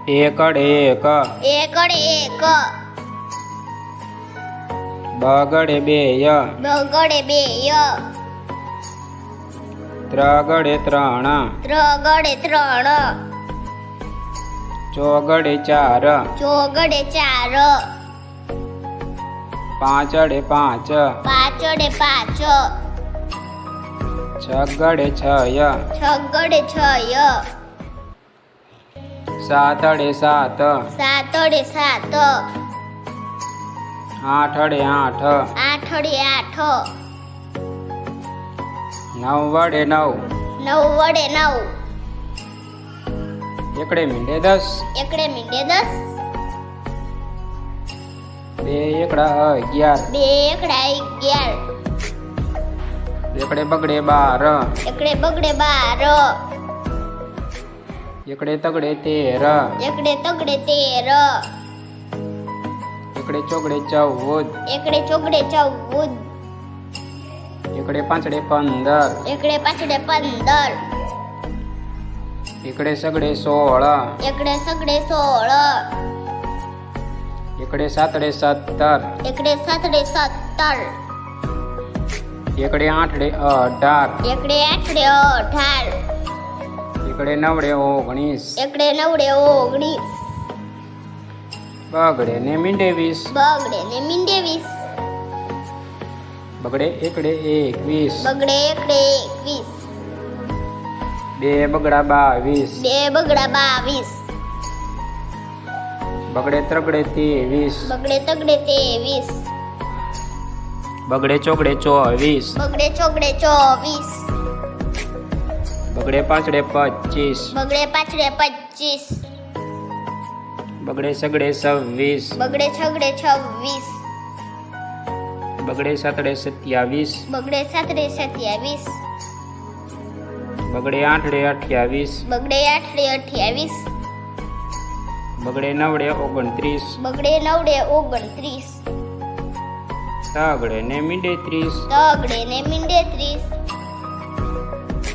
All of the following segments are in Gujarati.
એકડ એક, એકડ એક, બગડે બેય, બગડે બેય, ત્રગડે ત્રણ, ત્રગડે ત્રણ, ચોગડે ચાર, ચોગડે ચાર, પાંચડે પાંચ, પાંચડે પાંચ, છગડે છય, છગડે છય, સાતડે સાત, સાતડે સાત, આઠડે આઠ, આઠડે આઠ, નવડે નવ, નવડે નવ, એકડે મીંડે 10, એકડે મીંડે 10, બે એકડા 11, બે એકડા 11, એકડે બગડે 12, એકડે બગડે 12, એકડે તગડે 13, એકડે તગડે 13, એકડે ચોગડે 14, એકડે ચોગડે 14, એકડે પાંચડે 15, એકડે પાંચડે 15, એકડે સગડે 16, એકડે સગડે 16, એકડે સાતડે 17, એકડે સાતડે 17, એકડે આઠડે 18, એકડે આઠડે 18, એકડે નવડે 19, એકડે નવડે 19, બગડે ને મીંડે 20, બગડે ને મીંડે 20, બગડે એકડે 21, બગડે એકડે 21, બે બગડા 22, બે બગડા 22, બગડે ત્રગડે 23, બગડે તગડે 23, બગડે ચોગડે 24, બગડે ચોગડે 24, બગડે પાંચડે 25, બગડે પાંચડે 25, બગડે સગડે 26, બગડે છગડે 26, બગડે સાતડે 27, બગડે સાતડે 27, બગડે આઠડે 28, બગડે આઠડે 28, બગડે નવડે 29, બગડે નવડે 29, તગડે ને મીંડે 30, તગડે ને મીંડે 30,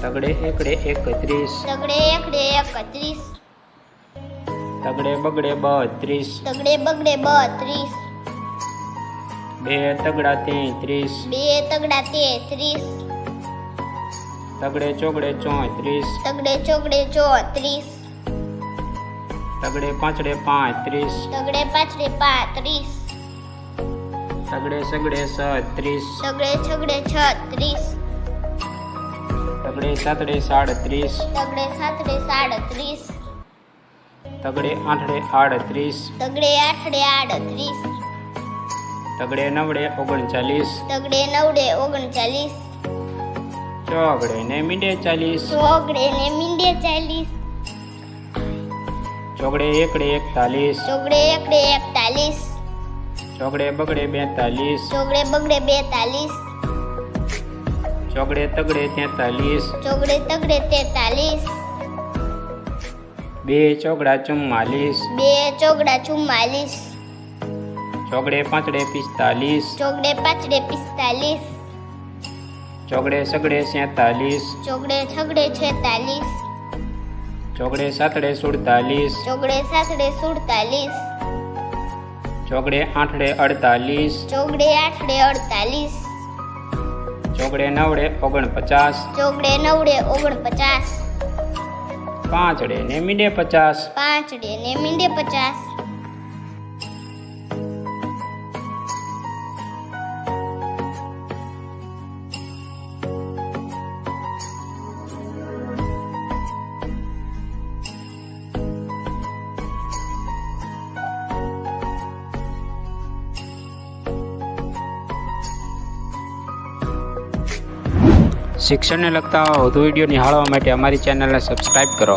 તગડે એકડે 31, તગડે એકડે 31, તગડે બગડે 32, તગડે બગડે 32, બે તગડા 33, બે તગડા 33, તગડે ચોગડે 34, તગડે ચોગડે 34, તગડે પાંચડે 35, તગડે પાંચડે 35, તગડે સગડે 36, તગડે છગડે 36, તગડે સાતડે 37, તગડે સાતડે 37, તગડે આઠડે 38, તગડે આઠડે 38, તગડે નવડે 39, તગડે નવડે 39, ચોગડે ને મીંડે 40, ચોગડે ને મીંડે 40, ચોગડે એકડે 41, ચોગડે એકડે 41, ચોગડે બગડે 42, ચોગડે બગડે 42, ચોગડે તગડે 43, ચોગડે તગડે 43, બે ચોગડા 44, બે ચોગડા 44, ચોગડે પાંચડે 45, ચોગડે પાંચડે 45, ચોગડે સગડે 47, ચોગડે છગડે 46, ચોગડે સાતડે 47, ચોગડે સાતડે 47, ચોગડે આઠડે 48, ચોગડે આઠડે 48, ચોગડે નવડે 49, ચોગડે નવડે 49, પાંચડે ને મીંડે 50, પાંચડે ને મીંડે 50, શિક્ષણને લગતા વધુ વિડીયો નિહાળવા માટે અમારી ચેનલને સબસ્ક્રાઈબ કરો.